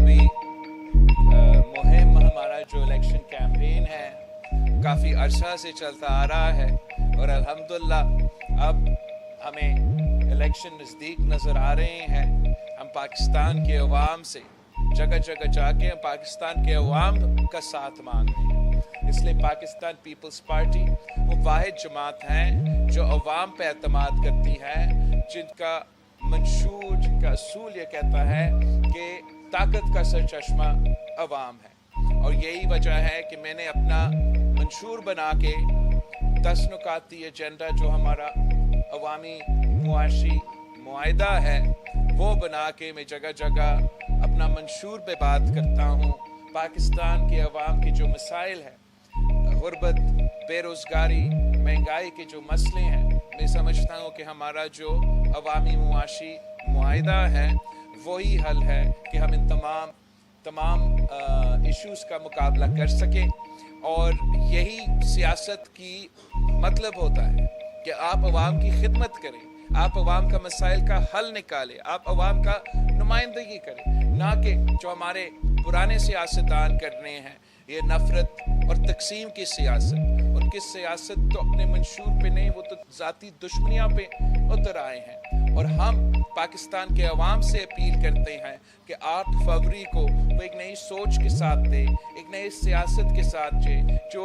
ابھی مہم ہمارا جو الیکشن کیمپین ہے کافی عرصہ سے چلتا آ رہا ہے اور الحمدللہ اب ہمیں الیکشن نزدیک نظر آ رہے ہیں. ہم پاکستان کے عوام سے جگہ جگہ جا کے پاکستان کے عوام کا ساتھ مانگ رہے ہیں. اس لیے پاکستان پیپلز پارٹی وہ واحد جماعت ہیں جو عوام پہ اعتماد کرتی ہے, جن کا منشور, جن کا اصول یہ کہتا ہے کہ طاقت کا سرچشمہ عوام ہے. اور یہی وجہ ہے کہ میں نے اپنا منشور بنا کے 10 نکاتی ایجنڈا جو ہمارا عوامی معاشی معاہدہ ہے وہ بنا کے میں جگہ جگہ اپنا منشور پہ بات کرتا ہوں. پاکستان کے عوام کے جو مسائل ہیں, غربت, بے روزگاری, مہنگائی کے جو مسئلے ہیں, میں سمجھتا ہوں کہ ہمارا جو عوامی معاشی معاہدہ ہے وہی حل ہے کہ ہم ان تمام ایشوز کا مقابلہ کر سکیں. اور یہی سیاست کی مطلب ہوتا ہے کہ آپ عوام کی خدمت کریں, آپ عوام کا مسائل کا حل نکالیں, آپ عوام کا نمائندگی کریں, نہ کہ جو ہمارے پرانے سیاستدان کر رہے ہیں یہ نفرت اور تقسیم کی سیاست. ان کی سیاست تو اپنے منشور پہ نہیں, وہ تو ذاتی دشمنیاں پہ اتر آئے ہیں. اور ہم پاکستان کے عوام سے اپیل کرتے ہیں کہ 8 فروری کو وہ ایک نئی سوچ کے ساتھ دے, ایک نئی سیاست کے ساتھ جو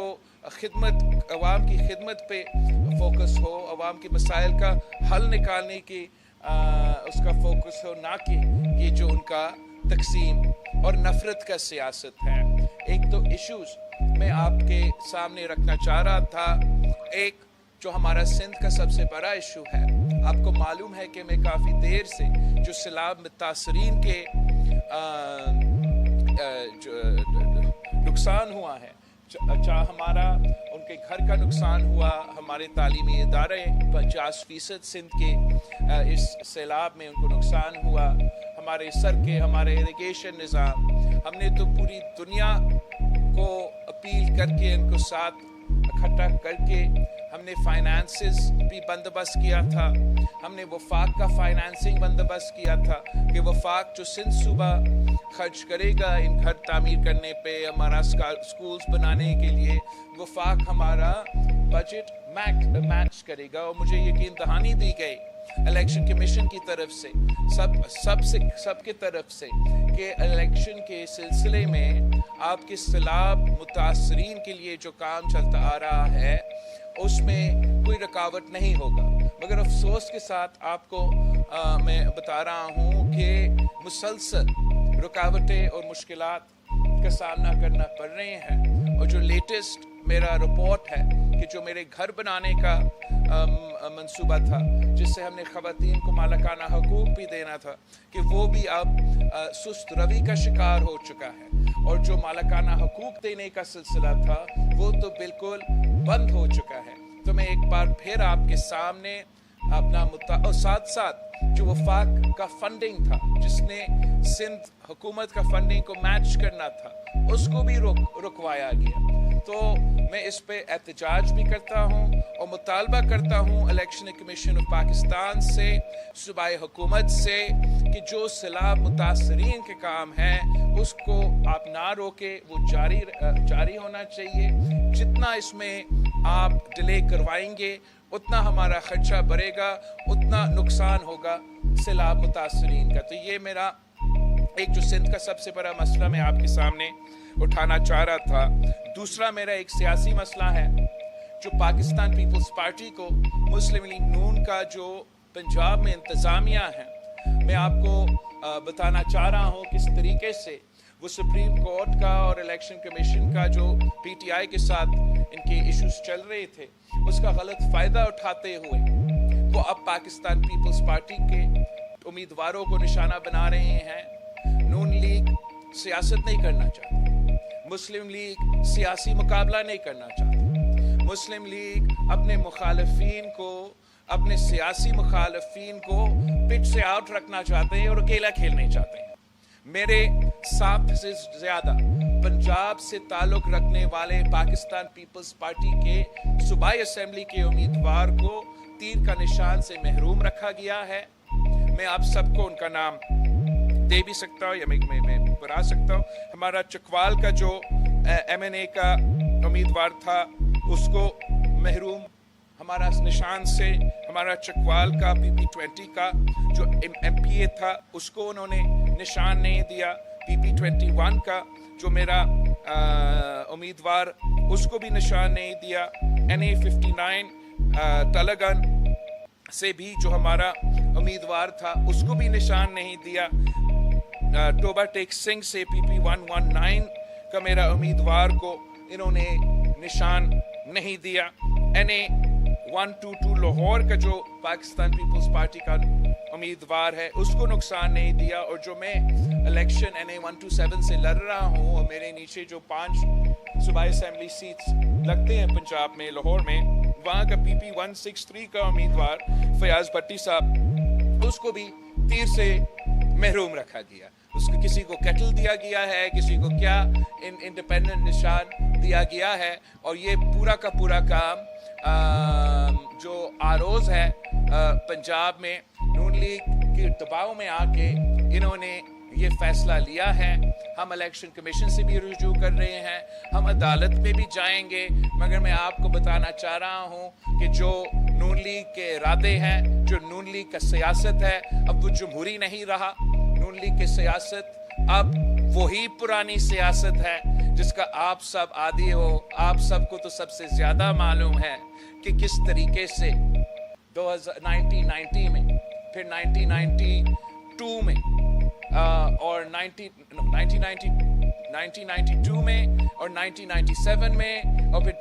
خدمت, عوام کی خدمت پہ فوکس ہو, عوام کے مسائل کا حل نکالنے کی اس کا فوکس ہو, نہ کہ یہ جو ان کا تقسیم اور نفرت کا سیاست ہے. ایک تو ایشوز میں آپ کے سامنے رکھنا چاہ رہا تھا. ایک جو ہمارا سندھ کا سب سے بڑا ایشو ہے, آپ کو معلوم ہے کہ میں کافی دیر سے جو سیلاب متاثرین کے نقصان ہوا ہے, چاہے ہمارا ان کے گھر کا نقصان ہوا, ہمارے تعلیمی ادارے 50% سندھ کے اس سیلاب میں ان کو نقصان ہوا, ہمارے سڑکیں, ہمارے اریگیشن نظام, ہم نے تو پوری دنیا کو اپیل کر کے ان کو ساتھ اکٹھا کر کے ہم نے فائنانسز بھی بندوبست کیا تھا. ہم نے وفاق کا فائنانسنگ بندوبست کیا تھا کہ وفاق جو سندھ صوبہ خرچ کرے گا ان گھر تعمیر کرنے پہ, ہمارا سکولز بنانے کے لیے, وفاق ہمارا بجٹ میچ کرے گا. اور مجھے یقین دہانی دی گئی الیکشن کمیشن کی طرف سے, سب کی طرف سے, کہ الیکشن کے سلسلے میں آپ کے سیلاب متاثرین کے لیے جو کام چلتا آ رہا ہے اس میں کوئی رکاوٹ نہیں ہوگا. مگر افسوس کے ساتھ آپ کو میں بتا رہا ہوں کہ مسلسل رکاوٹیں اور مشکلات کا سامنا کرنا پڑ رہے ہیں. اور جو لیٹسٹ میرا رپورٹ ہے کہ جو میرے گھر بنانے کا منصوبہ تھا, جس سے ہم نے خواتین کو مالکانہ حقوق بھی دینا تھا, کہ وہ بھی اب سست روی کا شکار ہو چکا ہے. اور جو مالکانہ حقوق دینے کا سلسلہ تھا وہ تو بالکل بند ہو چکا ہے. تو میں ایک بار پھر آپ کے سامنے اپنا اور ساتھ جو وفاق کا فنڈنگ تھا, جس نے سندھ حکومت کا فنڈنگ کو میچ کرنا تھا, اس کو بھی رکوایا گیا. تو میں اس پہ احتجاج بھی کرتا ہوں اور مطالبہ کرتا ہوں الیکشن کمیشن آف پاکستان سے, صوبائی حکومت سے, کہ جو سیلاب متاثرین کے کام ہیں اس کو آپ نہ روکے, وہ جاری ہونا چاہیے. جتنا اس میں آپ ڈیلے کروائیں گے اتنا ہمارا خرچہ بڑھے گا, اتنا نقصان ہوگا سیلاب متاثرین کا. تو یہ میرا ایک جو سندھ کا سب سے بڑا مسئلہ میں آپ کے سامنے اٹھانا چاہ رہا تھا. دوسرا میرا ایک سیاسی مسئلہ ہے جو پاکستان پیپلز پارٹی کو, مسلم لیگ نون کا جو پنجاب میں انتظامیہ ہے, میں آپ کو بتانا چاہ رہا ہوں کس طریقے سے وہ سپریم کورٹ کا اور الیکشن کمیشن کا جو پی ٹی آئی کے ساتھ ان کے ایشوز چل رہے تھے اس کا غلط فائدہ اٹھاتے ہوئے وہ اب پاکستان پیپلز پارٹی کے امیدواروں کو نشانہ بنا رہے ہیں. نون لیگ سیاست نہیں کرنا چاہتی, مسلم لیگ سیاسی مقابلہ نہیں کرنا چاہتی, مسلم لیگ اپنے مخالفین کو, اپنے سیاسی مخالفین کو پچ سے آؤٹ رکھنا چاہتے ہیں اور اکیلا کھیلنا چاہتے ہیں. میرے 7 سے زیادہ پنجاب سے تعلق رکھنے والے پاکستان پیپلز پارٹی کے صوبائی اسمبلی کے امیدوار کو تیر کا نشان سے محروم رکھا گیا ہے. میں آپ سب کو ان کا نام दे भी सकता हूँ या मैं बता सकता हूँ। हमारा चकवाल का जो MNA का उम्मीदवार था उसको महरूम, हमारा निशान से हमारा चकवाल का PP20 का जो MPA था उसको उन्होंने निशान नहीं दिया। PP21 का जो मेरा उम्मीदवार उसको भी निशान नहीं दिया। NA59 तलगन से भी जो हमारा उम्मीदवार था उसको भी निशान नहीं दिया। टोबा टेक सिंह से PP119 का मेरा उम्मीदवार को इन्होंने निशान नहीं दिया। NA122 लाहौर का जो पाकिस्तान पीपल्स पार्टी का उम्मीदवार है उसको नुकसान नहीं दिया। और जो मैं इलेक्शन NA127 से लड़ रहा हूँ और मेरे नीचे जो 5 सूबाई असेंबली सीट्स लगते हैं पंजाब में, लाहौर में, वहाँ का PP163 का उम्मीदवार फयाज भट्टी साहब, उसको भी तीर से महरूम रखा गया। उसको किसी को कैटल दिया गया है, किसी को क्या इंडिपेंडेंट निशान दिया गया है। और ये पूरा का पूरा काम जो आरोज है पंजाब में नून लीग के दबाव में आके इन्होंने ये फैसला लिया है। हम इलेक्शन कमीशन से भी रुजू कर रहे हैं, हम अदालत में भी जाएंगे, मगर मैं आपको बताना चाह रहा हूँ कि जो नून लीग के इरादे हैं, जो नून लीग का सियासत है, अब वो जमहूरी नहीं रहा। नून लीग की सियासत अब वही पुरानी सियासत है जिसका आप सब आदी हो। आप सबको तो सबसे ज्यादा मालूम है कि किस तरीके से 1990 में, फिर 1992 में और 1992 में और 1997 में और फिर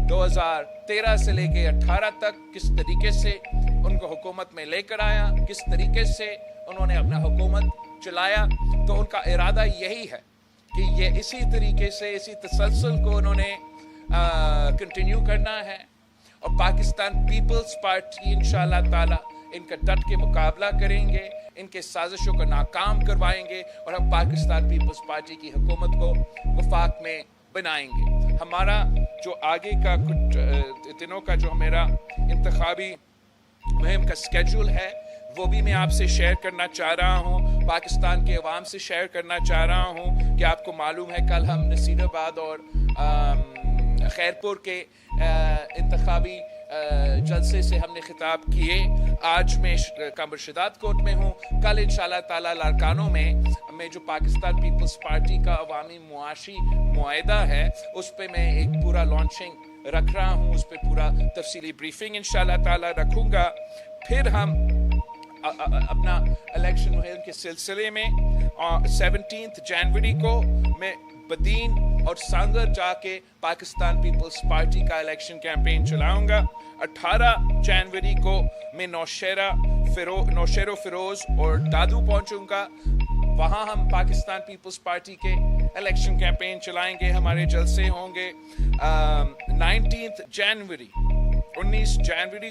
2013 से लेके 18 तक किस तरीके से उनको हुकूमत में लेकर आया, किस तरीके से उन्होंने अपना हुकूमत चलाया। तो उनका इरादा यही है कि ये इसी तरीके से, इसी तसलसल को उन्होंने कंटिन्यू करना है। और पाकिस्तान पीपल्स पार्टी इंशाअल्लाह ताला इनका डट के मुकाबला करेंगे, इनके साजिशों को नाकाम करवाएंगे और हम पाकिस्तान पीपल्स पार्टी की हुकूमत को वफाक में बनाएंगे। हमारा जो आगे का कुछ दिनों का जो मेरा इंतखाबी मुहिम का स्केड्यूल है वो भी मैं आपसे शेयर करना चाह रहा हूँ, पाकिस्तान के अवाम से शेयर करना चाह रहा हूँ कि आपको मालूम है कल हम नसीराबाद और खैरपुर के इंतखाबी जलसे से हमने खिताब किए। आज मैं कामर शदात कोट में हूँ। कल इंशाअल्लाह ताला लारकानों में जो पाकिस्तान पीपल्स पार्टी का अवामी मुआशी मुआहिदा है उस पर मैं एक पूरा लॉन्चिंग रख रहा हूँ, उस पर पूरा तफसीली ब्रीफिंग इंशाअल्लाह ताला रखूँगा। फिर हम अपना इलेक्शन मुहिम के सिलसिले में 17 जनवरी को मैं बदीन और सांगर जाके पाकिस्तान पीपल्स पार्टी का इलेक्शन कैंपेन चलाऊंगा। 18 जनवरी को मैं नौशेरो फिरोज और दादू पहुंचूंगा, वहां हम पाकिस्तान पीपल्स पार्टी के इलेक्शन कैंपेन चलाएंगे, हमारे जलसे होंगे। 19 जनवरी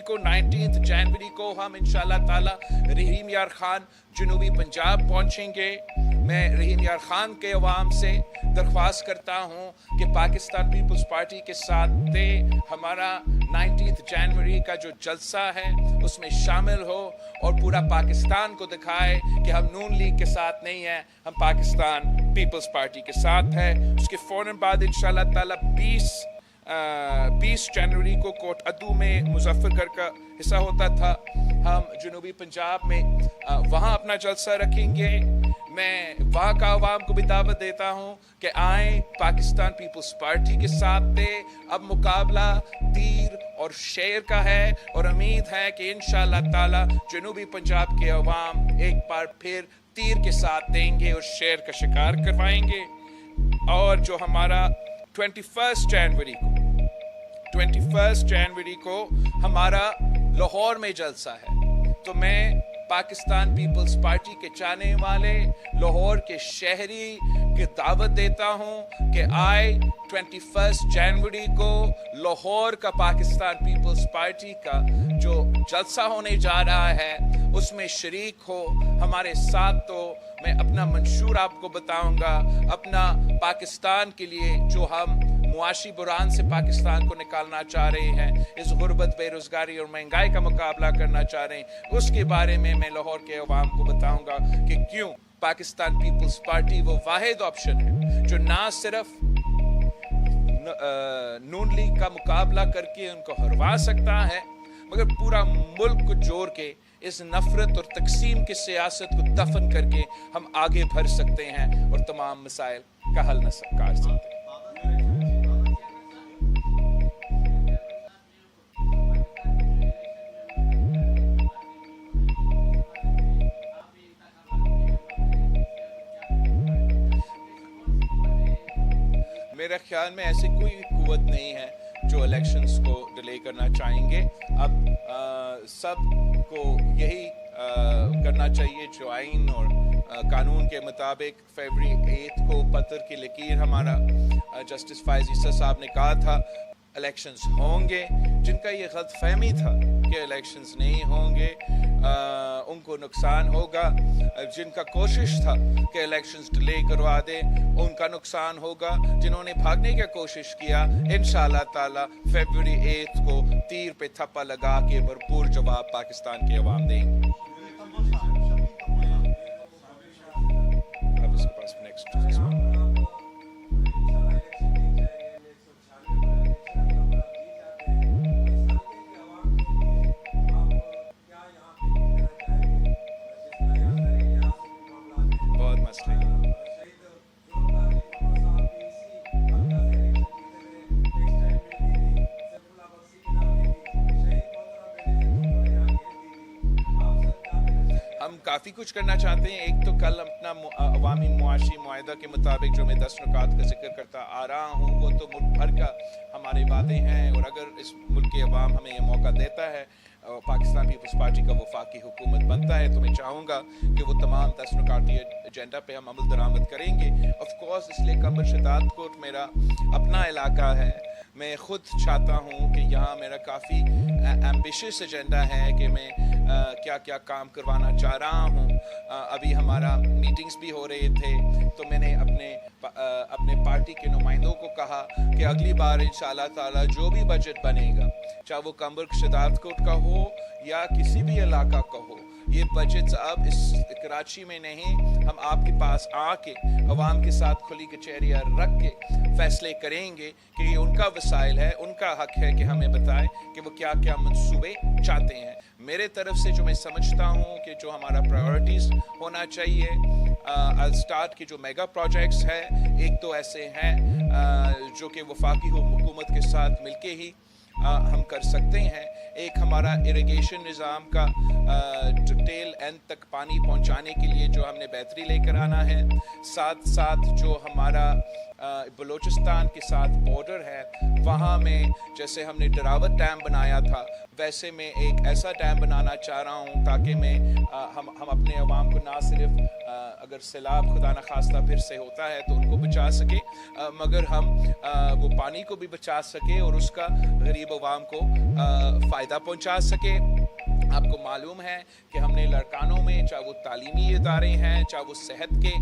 को 19 जनवरी को हम इंशाअल्लाह ताला रहीम यार खान जनूबी पंजाब पहुंचेंगे। मैं रहीम यार खान के अवाम से दरख्वास्त करता हूं कि पाकिस्तान पीपल्स पार्टी के साथ दे हमारा 19 जनवरी का जो जलसा है उसमें शामिल हो और पूरा पाकिस्तान को दिखाए कि हम नून लीग के साथ नहीं हैं, हम पाकिस्तान पीपल्स पार्टी के साथ है। उसके फौरन बाद इंशाअल्लाह ताला 20 जनवरी को कोट अदू में मुजफ्फरगढ़ का हिस्सा होता था, हम जनूबी पंजाब में वहाँ अपना जलसा रखेंगे। मैं वहाँ का अवाम को भी दावत देता हूँ कि आए पाकिस्तान पीपल्स पार्टी के साथ दे। अब मुकाबला तीर और शेर का है और उम्मीद है कि इंशाअल्लाह ताला जनूबी पंजाब के अवाम एक बार फिर तीर के साथ देंगे और शेर का शिकार करवाएंगे। और जो हमारा 21 जनवरी को हमारा लाहौर में जलसा है, तो मैं पाकिस्तान पीपल्स पार्टी के चाहने वाले लाहौर के शहरी की दावत देता हूं कि आए 21 जनवरी को लाहौर का पाकिस्तान पीपल्स पार्टी का जो जलसा होने जा रहा है उसमें शरीक हो हमारे साथ। तो मैं अपना मंशूर आपको बताऊंगा, अपना पाकिस्तान के लिए जो हम मुआशी बुरान से पाकिस्तान को निकालना चाह रहे हैं, इस गुर्बत, बेरोजगारी और महंगाई का मुकाबला करना चाह रहे हैं, उसके बारे में मैं लाहौर के अवाम को बताऊंगा कि क्यों पाकिस्तान पीपल्स पार्टी वो वाहिद ऑप्शन है जो ना सिर्फ नून लीग का मुकाबला करके उनको हरवा सकता है, मगर पूरा मुल्क को जोड़ के इस नफरत और तकसीम की सियासत को दफन करके हम आगे बढ़ सकते हैं और तमाम मसाइल का हल निकाल सकते हैं। मेरे ख्याल में ऐसी कोई कुव्वत नहीं है जो इलेक्शंस को डिले करना चाहेंगे। अब सब को यही करना चाहिए जो आइन और कानून के मुताबिक फरवरी 8 को पत्थर की लकीर हमारा जस्टिस फायज ईसा साहब ने कहा था इलेक्शंस होंगे। जिनका ये गलत फहमी था कि इलेक्शंस नहीं होंगे उनको नुकसान होगा, जिनका कोशिश था कि इलेक्शंस डिले करवा दे उनका नुकसान होगा, जिन्होंने भागने की कोशिश किया इंशाअल्लाह ताला फरवरी 8 को तीर पे थप्पा लगा के भरपूर जवाब पाकिस्तान के अवाम देंगे। अब इसके पास नेक्स्ट काफ़ी कुछ करना चाहते हैं। एक तो कल अपना अवामी मुआशी मुआहिदा के मुताबिक जो मैं 10 नुकात का जिक्र करता आ रहा हूँ वो तो मुल्क भर का हमारे वादे हैं, और अगर इस मुल्क के अवाम हमें ये मौका देता है पाकिस्तान पीपल्स पार्टी का वफाकी हुकूमत बनता है तो मैं चाहूँगा कि वो तमाम 10 नुकाती एजेंडा पे हम अमल दरामद करेंगे। ऑफ कोर्स इसलिए कम्बर शदात कोट मेरा अपना इलाका है, मैं ख़ुद चाहता हूँ कि यहाँ मेरा काफ़ी एम्बिशियस एजेंडा है कि मैं क्या क्या काम करवाना चाह रहा हूँ। अभी हमारा मीटिंग्स भी हो रहे थे तो मैंने अपने पार्टी के नुमाइंदों को कहा कि अगली बार इंशाअल्लाह ताला जो भी बजट बनेगा, चाहे वो कम्बर शदात कोट का हो या किसी भी इलाका का हो, ये बजट अब इस कराची में नहीं, हम आपके पास आके अवाम के साथ खुली कचहरियाँ रख के फैसले करेंगे कि ये उनका वसाइल है, उनका हक है कि हमें बताएं कि वो क्या क्या मंसूबे चाहते हैं। मेरे तरफ से जो मैं समझता हूँ कि जो हमारा प्रायोरिटीज़ होना चाहिए, स्टार्ट के जो मेगा प्रोजेक्ट्स है, एक तो ऐसे हैं जो कि वफाकी हुकूमत के साथ मिलके ही हम कर सकते हैं। एक हमारा इरिगेशन निज़ाम का टेल एंड तक पानी पहुंचाने के लिए जो हमने बेहतरी लेकर आना है, साथ साथ जो हमारा बलूचिस्तान के साथ बॉर्डर है वहाँ में जैसे हमने डरावत डैम बनाया था वैसे मैं एक ऐसा डैम बनाना चाह रहा हूँ ताकि मैं हम अपने अवाम को ना सिर्फ अगर सैलाब खुदा न खास्ता फिर से होता है तो उनको बचा सके, मगर हम वो पानी को भी बचा सके और उसका गरीब अवाम को फ़ायदा पहुँचा सके। आपको मालूम है कि हमने लड़कानों में, चाहे वो तालीमी इदारे हैं, चाहे वो सेहत के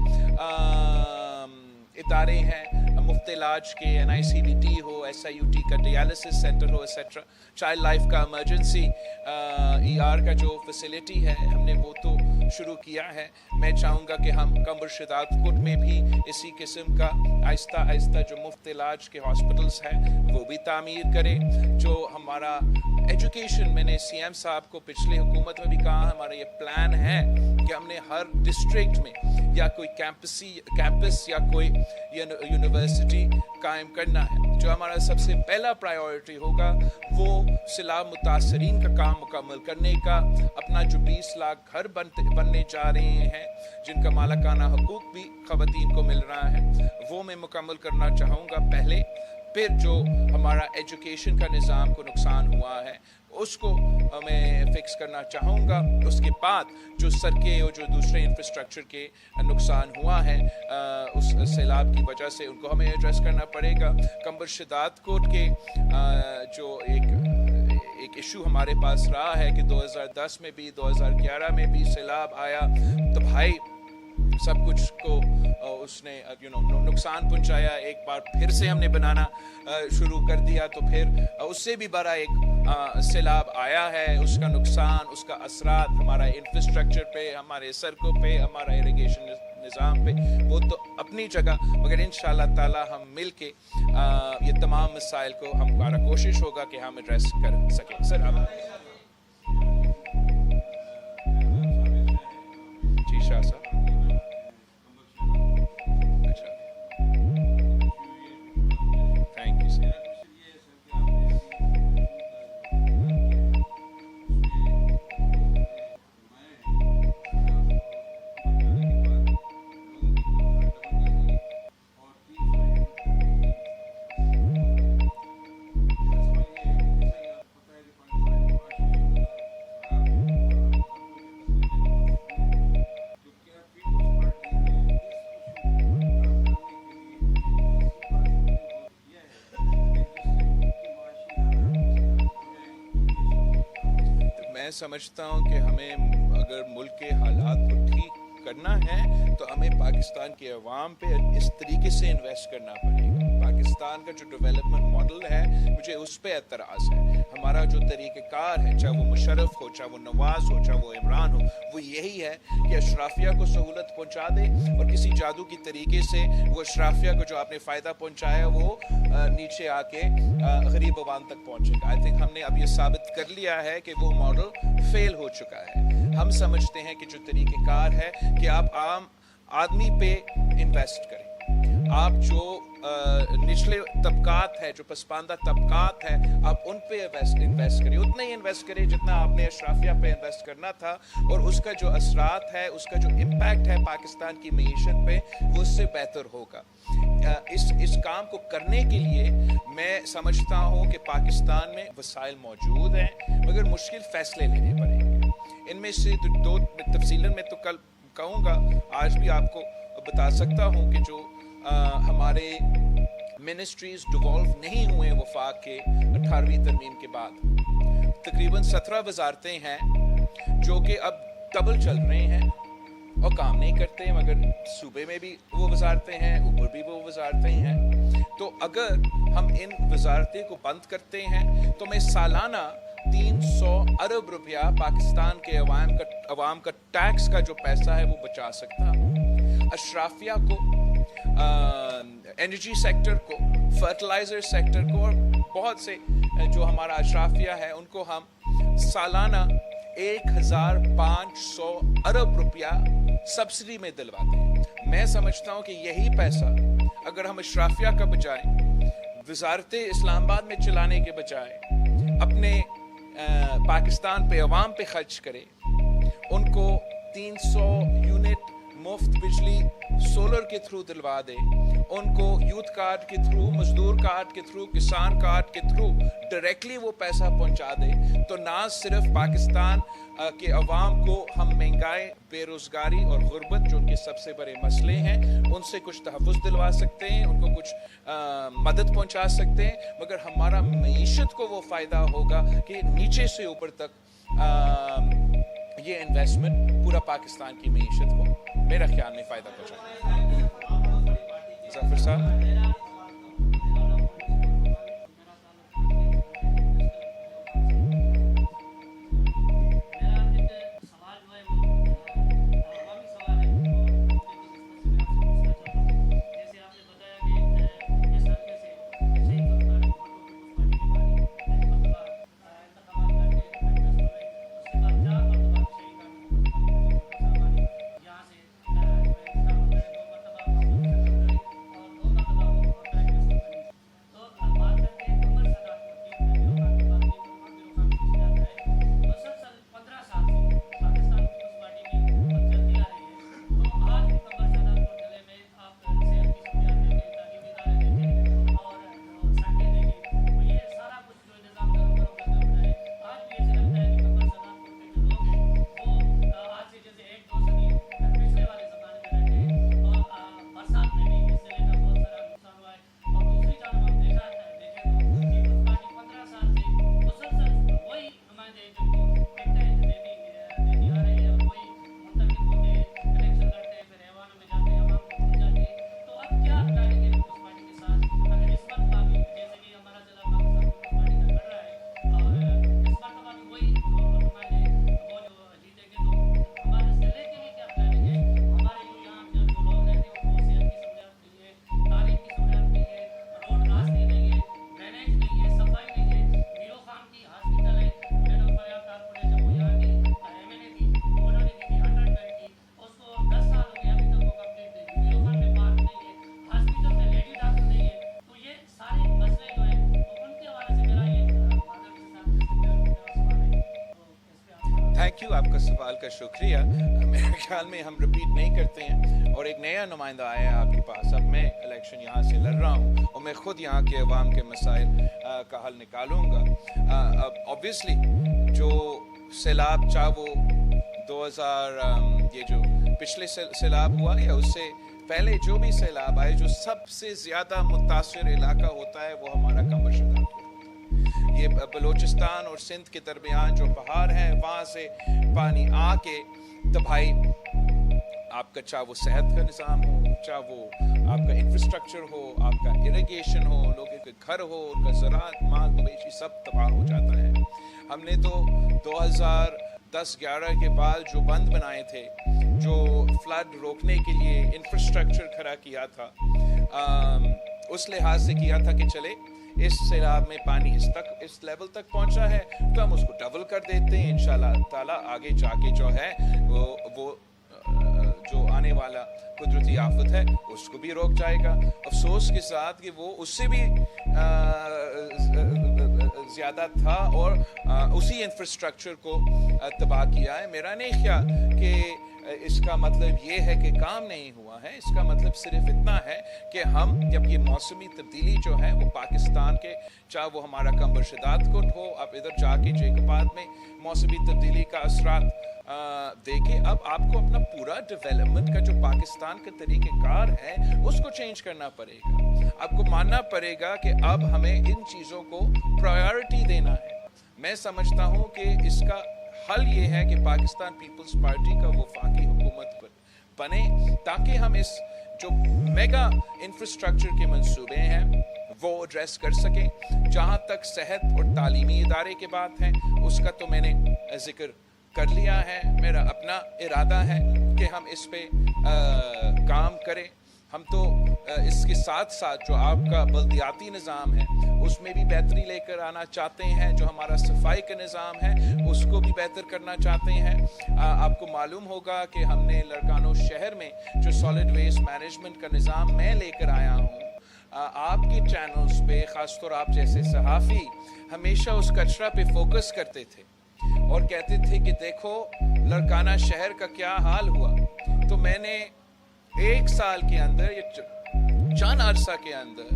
इदारे हैं, मुफ्त इलाज के NICVT हो, SIUT का डायलिसिस सेंटर हो, एक्सेट्रा, चाइल्ड लाइफ का इमरजेंसी ER का जो फैसिलिटी है हमने वो तो शुरू किया है। मैं चाहूँगा कि हम कम्बर शदात कोट में भी इसी किस्म का आहिस्ता आहिस्ता जो मुफ्त इलाज के हॉस्पिटल्स हैं वो भी तामीर करें। जो हमारा एजुकेशन, मैंने CM साहब को पिछले हुकूमत में भी कहा, हमारा ये प्लान है कि हमने हर डिस्ट्रिक्ट में या कोई कैंपस या कोई यूनिवर्सिटी कायम करना है। जो हमारा सबसे पहला प्रायोरिटी होगा वो सैलाब मुतासरीन का काम मुकम्मल करने का। अपना जो 20 लाख घर बनने जा रहे हैं जिनका मालिकाना हकूक भी ख़वातीन को मिल रहा है वो मैं मुकम्मल करना चाहूँगा पहले। फिर जो हमारा एजुकेशन का निज़ाम को नुकसान हुआ है उसको मैं फिक्स करना चाहूँगा। उसके बाद जो सड़कें और जो दूसरे इंफ्रास्ट्रक्चर के नुकसान हुआ है उस सैलाब की वजह से उनको हमें एड्रेस करना पड़ेगा। कम्बर शदात कोट के जो एक इशू हमारे पास रहा है कि 2010 में भी 2011 में भी सैलाब आया तो भाई सब कुछ को उसने नुकसान पहुंचाया, एक बार फिर से हमने बनाना शुरू कर दिया, तो फिर उससे भी बड़ा एक सैलाब आया है। उसका नुकसान, उसका असरात हमारा इंफ्रास्ट्रक्चर पे, हमारे सड़कों पे, हमारा इरिगेशन निज़ाम पे, वो तो अपनी जगह, मगर इंशाअल्लाह ताला हम मिल के ये तमाम मसाइल को, हमारा कोशिश होगा कि हम एड्रेस कर सकें। सर आप जी शाह साहब, अच्छा, थैंक यू सर। मैं समझता हूँ कि हमें अगर मुल्क के हालात को ठीक करना है तो हमें पाकिस्तान के अवाम पे इस तरीके से इन्वेस्ट करना पड़ेगा। पाकिस्तान का जो डेवलपमेंट मॉडल है, मुझे उस पे एतराज़ है। हमारा जो तरीक़ेकार है, चाहे वो मुशर्रफ हो, चाहे वो नवाज हो, चाहे वो इमरान हो, वो यही है कि अशराफिया को सहूलत पहुँचा दे और किसी जादू की तरीके से वो अशराफिया को जो आपने फ़ायदा पहुँचाया वो नीचे आके गरीब अवाम तक पहुँचेगा। आई थिंक हमने अब ये साबित कर लिया है कि वो मॉडल फेल हो चुका है। हम समझते हैं कि जो तरीक़ेकार है कि आप आम आदमी पे इन्वेस्ट करें, आप जो निचले तबकात है, जो पसमानदा तबकात है, आप उन पे इन्वेस्ट करें, उतना ही इन्वेस्ट करें जितना आपने अशराफिया पे इन्वेस्ट करना था, और उसका जो असरात है, उसका जो इम्पैक्ट है पाकिस्तान की मईशत पे, वो उससे बेहतर होगा। इस काम को करने के लिए मैं समझता हूँ कि पाकिस्तान में वसाइल मौजूद हैं, मगर मुश्किल फ़ैसले लेने पड़ेंगे। इनमें से दो तफसीलन में तो कल कहूँगा, आज भी आपको बता सकता हूँ कि जो हमारे मिनिस्ट्रीज डिवॉल्व नहीं हुए वफाक के 18वीं तरमीम के बाद, तकरीबन 17 वजारतें हैं जो कि अब डबल चल रहे हैं और काम नहीं करते, मगर सूबे में भी वो वजारतें हैं, ऊपर भी वो वजारतें हैं। तो अगर हम इन वजारतें को बंद करते हैं तो मैं सालाना 300 अरब रुपया पाकिस्तान के अवाम का टैक्स का जो पैसा है वो बचा सकता हूँ। अशराफिया को, एनर्जी सेक्टर को, फर्टिलाइजर सेक्टर को और बहुत से जो हमारा अशराफिया है उनको हम सालाना 1500 अरब रुपया सब्सिडी में दिलवाते हैं। मैं समझता हूँ कि यही पैसा अगर हम अशराफिया का बजाय, वजारत इस्लामाबाद में चलाने के बजाय अपने पाकिस्तान पे अवाम पे खर्च करें, उनको 300 यूनिट मुफ्त बिजली सोलर के थ्रू दिलवा दे, उनको यूथ कार्ड के थ्रू, मजदूर कार्ड के थ्रू, किसान कार्ड के थ्रू डायरेक्टली वो पैसा पहुंचा दे, तो ना सिर्फ पाकिस्तान के अवाम को हम महंगाई, बेरोज़गारी और गुर्बत जो उनके सबसे बड़े मसले हैं उनसे कुछ तहफ़्फ़ुज़ दिलवा सकते हैं, उनको कुछ मदद पहुंचा सकते हैं, मगर हमारा मईशत को वो फ़ायदा होगा कि नीचे से ऊपर तक ये इन्वेस्टमेंट पूरा पाकिस्तान की मईशत को मेरा ख्याल में फ़ायदा पहुंचाएगा। ज़फ़र साहब, سوال کا شکریہ. میرے خیال میں ہم رپیٹ نہیں کرتے ہیں اور ایک نیا نمائندہ آیا ہے آپ کے پاس. اب میں الیکشن یہاں سے لڑ رہا ہوں اور میں خود یہاں کے عوام کے مسائل کا حل نکالوں گا. obviously جو سیلاب چاہے وہ 2000 یہ جو پچھلے سیلاب ہوا یا اس سے پہلے جو بھی سیلاب آئے, جو سب سے زیادہ متاثر علاقہ ہوتا ہے وہ ہمارا کمبر شداد ہوتا ہے. یہ بلوچستان اور سندھ کے درمیان جو پہاڑ ہیں وہاں سے پانی آ کے تباہی, آپ کا چاہے وہ صحت کا نظام ہو, چاہے وہ آپ کا انفراسٹرکچر ہو, آپ کا اریگیشن ہو, لوگوں کے گھر ہو, ان کا زراعت مال مویشی سب تباہ ہو جاتا ہے. ہم نے تو 2010-11 کے بعد جو بند بنائے تھے, جو فلڈ روکنے کے لیے انفراسٹرکچر کھڑا کیا تھا, اس لحاظ سے کیا تھا کہ چلے اس سیلاب میں پانی اس لیول تک پہنچا ہے تو ہم اس کو ڈبل کر دیتے ہیں. انشاءاللہ تعالیٰ آگے جا کے جو ہے وہ جو آنے والا قدرتی آفت ہے اس کو بھی روک جائے گا. افسوس کے ساتھ کہ وہ اس سے بھی زیادہ تھا اور اسی انفراسٹرکچر کو تباہ کیا ہے. میرا نہیں خیال کہ اس کا مطلب یہ ہے کہ کام نہیں ہوا ہے. اس کا مطلب صرف اتنا ہے کہ ہم جب یہ موسمی تبدیلی جو ہے وہ پاکستان کے, چاہے وہ ہمارا کمبر شداد کوٹ ہو, آپ ادھر جا کے جیکوباد میں موسمی تبدیلی کا اثرات دیکھیں. اب آپ کو اپنا پورا ڈیولپمنٹ کا جو پاکستان کا طریقہ کار ہے اس کو چینج کرنا پڑے گا. آپ کو ماننا پڑے گا کہ اب ہمیں ان چیزوں کو پرائیورٹی دینا ہے. میں سمجھتا ہوں کہ اس کا حل یہ ہے کہ پاکستان پیپلز پارٹی کا وفاقی حکومت بنے تاکہ ہم اس جو میگا انفراسٹرکچر کے منصوبے ہیں وہ ایڈریس کر سکیں. جہاں تک صحت اور تعلیمی ادارے کی بات ہے اس کا تو میں نے ذکر کر لیا ہے. میرا اپنا ارادہ ہے کہ ہم اس پہ کام کریں. ہم تو اس کے ساتھ ساتھ جو آپ کا بلدیاتی نظام ہے اس میں بھی بہتری لے کر آنا چاہتے ہیں. جو ہمارا صفائی کا نظام ہے اس کو بھی بہتر کرنا چاہتے ہیں. آپ کو معلوم ہوگا کہ ہم نے لڑکانوں شہر میں جو سالڈ ویسٹ مینجمنٹ کا نظام میں لے کر آیا ہوں, آپ کے چینلز پہ خاص طور آپ جیسے صحافی ہمیشہ اس کچرا پہ فوکس کرتے تھے اور کہتے تھے کہ دیکھو لڑکانہ شہر کا کیا حال ہوا. تو میں نے ایک سال کے اندر یا چند عرصہ کے اندر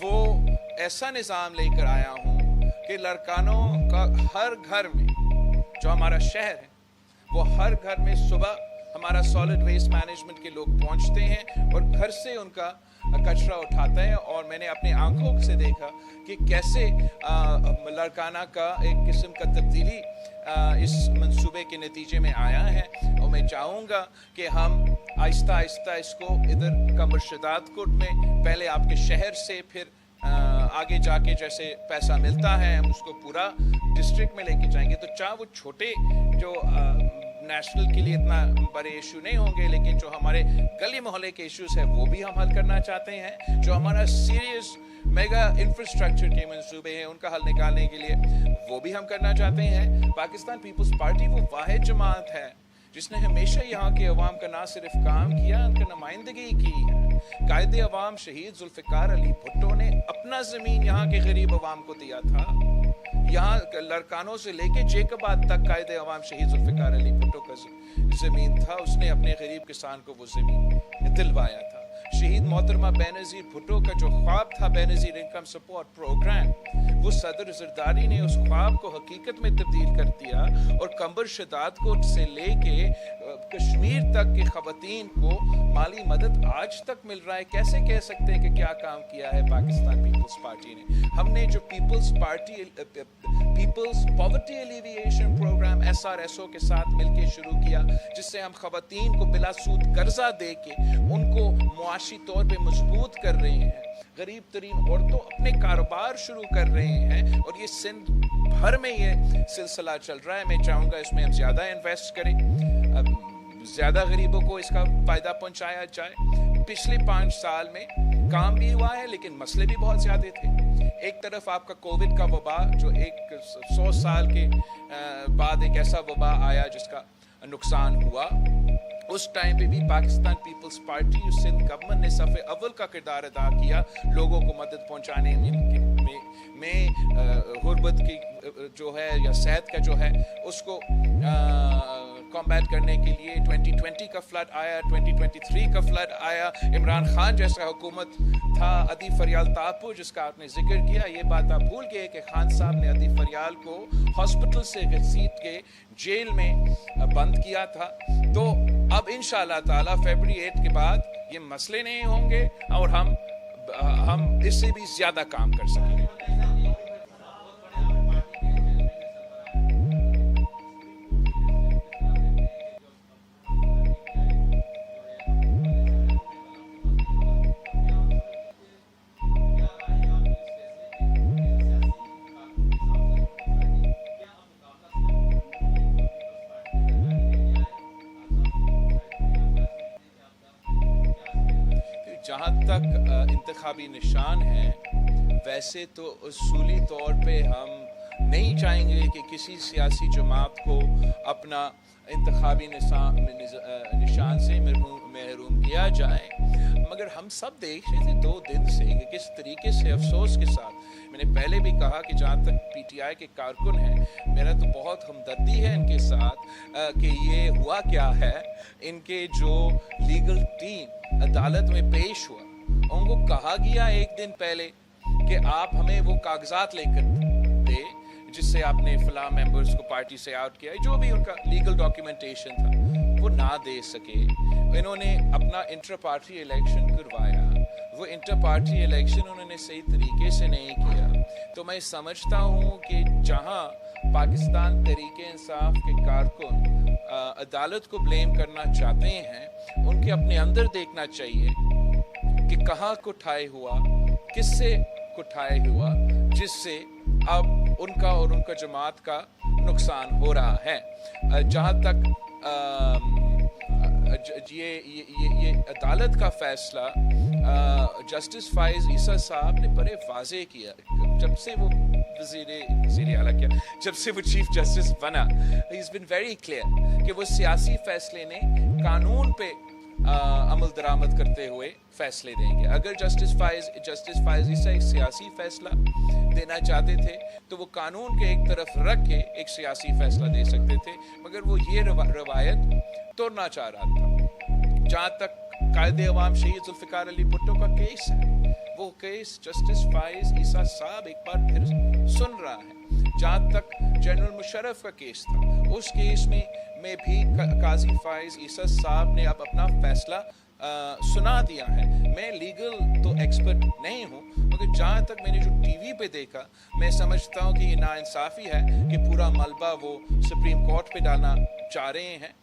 وہ ایسا نظام لے کر آیا ہوں کہ لڑکانوں کا ہر گھر میں جو ہمارا شہر ہے وہ ہر گھر میں صبح ہمارا سالڈ ویسٹ مینجمنٹ کے لوگ پہنچتے ہیں اور گھر سے ان کا کچرا اٹھاتا ہے. اور میں نے اپنے آنکھوں سے دیکھا کہ کیسے لڑکانہ کا ایک قسم کا تبدیلی اس منصوبے کے نتیجے میں آیا ہے. اور میں چاہوں گا کہ ہم آہستہ آہستہ اس کو ادھر کمبر شداد کوٹ میں پہلے آپ کے شہر سے پھر آگے جا کے جیسے پیسہ ملتا ہے ہم اس کو پورا ڈسٹرکٹ میں لے کے جائیں گے. تو چاہے وہ چھوٹے جو نیشنل کے لیے اتنا بڑے ایشو نہیں ہوں گے لیکن جو ہمارے گلی محلے کے ایشوز ہیں وہ بھی ہم حل کرنا چاہتے ہیں. جو ہمارا سیریس میگا انفراسٹرکچر کے منصوبے ہیں ان کا حل نکالنے کے لیے وہ بھی ہم کرنا چاہتے ہیں. پاکستان پیپلز پارٹی وہ واحد جماعت ہے جس نے ہمیشہ یہاں کے عوام کا نہ صرف کام کیا, ان کا نمائندگی کی ہے. قائد عوام شہید ذوالفقار علی بھٹو نے اپنا زمین یہاں کے غریب عوام کو دیا تھا. یہاں لڑکانوں سے لے کے جیکوباد تک قائد عوام شہید ذوالفقار علی بھٹو کا زمین تھا. اس نے اپنے غریب کسان کو وہ زمین دلوایا تھا. شہید محترمہ بینظیر بھٹو کا جو خواب تھا بینظیر انکم سپورٹ پروگرام, وہ صدر زرداری نے اس خواب کو حقیقت میں تبدیل کر دیا اور کمبر شداد کوٹ سے لے کے کشمیر تک کے خواتین کو مالی مدد آج تک مل رہا ہے. کیسے کہہ سکتے ہیں کہ کیا کام کیا ہے پاکستان پیپلز پارٹی نے؟ ہم نے جو people's poverty alleviation programme SRSO کے ساتھ مل کے شروع کیا جس سے ہم خواتین کو بلا سود قرضہ دے کے ان کو معاشی طور پہ مضبوط کر رہے ہیں. غریب ترین عورتوں اپنے کاروبار شروع کر رہے ہیں اور یہ سندھ بھر میں یہ سلسلہ چل رہا ہے. میں چاہوں گا اس میں ہم زیادہ انویسٹ کریں, زیادہ غریبوں کو اس کا فائدہ پہنچایا جائے. پچھلے 5 سال میں کام بھی ہوا ہے لیکن مسئلے بھی بہت زیادہ تھے. ایک طرف آپ کا کووڈ کا وبا جو ایک 100 سال کے بعد ایک ایسا وبا آیا جس کا نقصان ہوا, اس ٹائم پہ بھی پاکستان پیپلز پارٹی اور سندھ گورنمنٹ نے صف اول کا کردار ادا کیا لوگوں کو مدد پہنچانے میں غربت کی جو ہے یا صحت کا جو ہے اس کو कॉम्बैट करने के लिए 2020 का फ्लड आया, 2023 का फ्लड आया, इमरान खान जैसा हुकूमत था, अदी फरियाल तापू जिसका आपने जिक्र किया, ये बात आप भूल गए कि खान साहब ने अदी फरियाल को हॉस्पिटल से घसीट के जेल में बंद किया था। तो अब इंशाअल्लाह ताला फरवरी 8 के बाद ये मसले नहीं होंगे और हम इससे भी ज्यादा काम कर सकेंगे। जहाँ तक इंतखाबी निशान है, वैसे तो उसूली तौर पे हम नहीं चाहेंगे कि किसी सियासी जमात को अपना इंतखाबी निशान से महरूम किया जाए, मगर हम सब देख रहे थे 2 दिन से कि किस तरीके से अफसोस के साथ, मैंने पहले भी कहा कि जहाँ तक पीटीआई के कारकुन हैं, मेरा तो बहुत हमदर्दी है इनके साथ कि ये हुआ क्या है। इनके जो लीगल टीम अदालत में पेश हुआ, उनको कहा गया एक दिन पहले कि आप हमें वो कागजात लेकर दे जिससे आपने फलां मेंबर्स को पार्टी से आउट किया, जो भी उनका लीगल डॉक्यूमेंटेशन था वो ना दे सके। इन्होंने अपना इंटर पार्टी इलेक्शन करवाया, वो इंटर पार्टी इलेक्शन उन्होंने सही तरीके से नहीं किया। तो मैं समझता हूँ कि जहाँ पाकिस्तान तहरीक इंसाफ के कारकुन अदालत को ब्लेम करना चाहते हैं, उनके अपने अंदर देखना चाहिए कि कहाँ कुठाई हुआ, किससे कुठाई हुआ, जिससे अब उनका और उनका जमात का नुकसान हो रहा है। जहाँ तक ये अदालत का फैसला जस्टिस फाइज ईसा साहब ने बड़े वाज़े किया, जब से वो वज़ीर आला किया, जब से वो चीफ जस्टिस बना, he is been very clear कि वो सियासी फैसले ने कानून पे अमल दरामद करते हुए फैसले देंगे। अगर जस्टिस फाइज ईसा एक सियासी फैसला देना चाहते थे तो वो कानून के एक तरफ रख के एक सियासी फैसला दे सकते थे, मगर वो ये रवायत तोड़ना चाह रहा था। जहाँ तक कायदे अवाम शहीद जुल्फ़िकार अली भुट्टो का केस है, वो केस जस्टिस फाइज ईसा साहब एक बार फिर सुन रहा है। जहाँ तक जनरल मुशर्रफ का केस था, उस केस में भी काजी फाइज ईसा साहब ने अब अपना फैसला सुना दिया है। मैं लीगल तो एक्सपर्ट नहीं हूँ, मगर जहाँ तक मैंने जो टीवी पे देखा, मैं समझता हूँ कि ये नाइंसाफ़ी है कि पूरा मलबा वो सुप्रीम कोर्ट पे डालना चाह रहे हैं।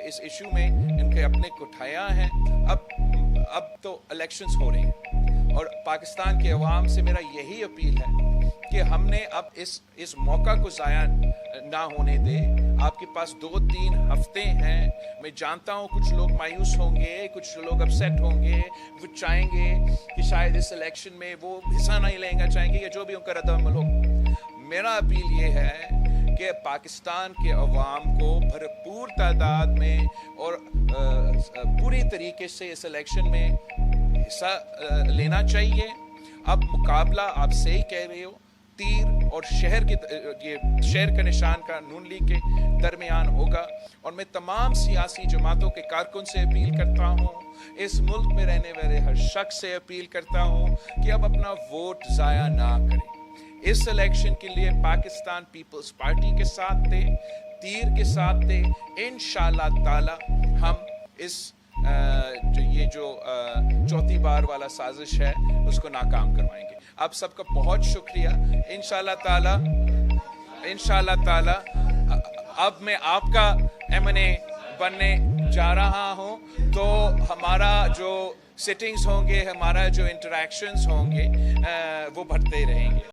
इस इशू में इनके अपने कुठाइयाँ हैं। अब तो इलेक्शंस हो रहे हैं और पाकिस्तान के अवाम से मेरा यही अपील है कि हमने अब इस मौका को ज़ाया ना होने दे। आपके पास 2-3 हफ्ते हैं। मैं जानता हूँ कुछ लोग मायूस होंगे, कुछ लोग अपसेट होंगे, वो चाहेंगे कि शायद इस इलेक्शन में वो हिस्सा नहीं लेना चाहेंगे या जो भी उनका रद्द-अमल हो। मेरा अपील ये है कि पाकिस्तान के अवाम को भरपूर तादाद में और पूरी तरीके से इस इलेक्शन में हिस्सा लेना चाहिए। अब मुकाबला आप सही कह रहे हो, तीर और शहर का निशान का नून लीग के दरमियान होगा। और मैं तमाम सियासी जमातों के कारकुन से अपील करता हूँ, इस मुल्क में रहने वाले हर शख्स से अपील करता हूँ कि अब अपना वोट ज़ाया ना करें। इस इलेक्शन के लिए पाकिस्तान पीपल्स पार्टी के साथ थे, तीर के साथ थे। इंशाअल्लाह ताला हम इस जो चौथी बार वाला साजिश है उसको नाकाम करवाएंगे। आप सबका बहुत शुक्रिया। इंशाअल्लाह ताला अब मैं आपका M&A बनने जा रहा हूँ, तो हमारा जो सिटिंग्स होंगे, हमारा जो इंटरेक्शंस होंगे वो बढ़ते रहेंगे।